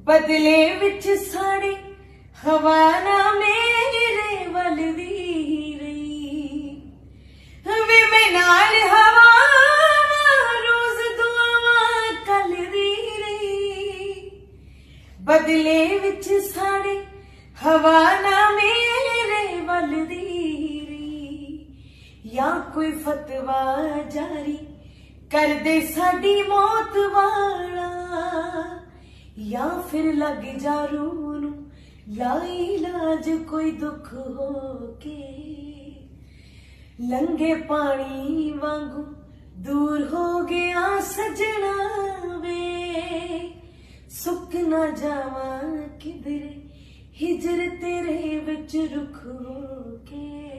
बदले विच साड़ी हवा ना मेरे वल दी रही वे मैं नाल हवा रोज दुआवां कल दी रही बदले विच साड़ी हवा ना मेरे वल दी रही या कोई फतवा जारी कर दे साडी मौत वाला या फिर लग जा रूह नू लाइलाज कोई दुख हो के लंगे पानी वांगू दूर हो गया सजना वे सुक ना जावा किधरे हिजर तेरे विच रुख हो के।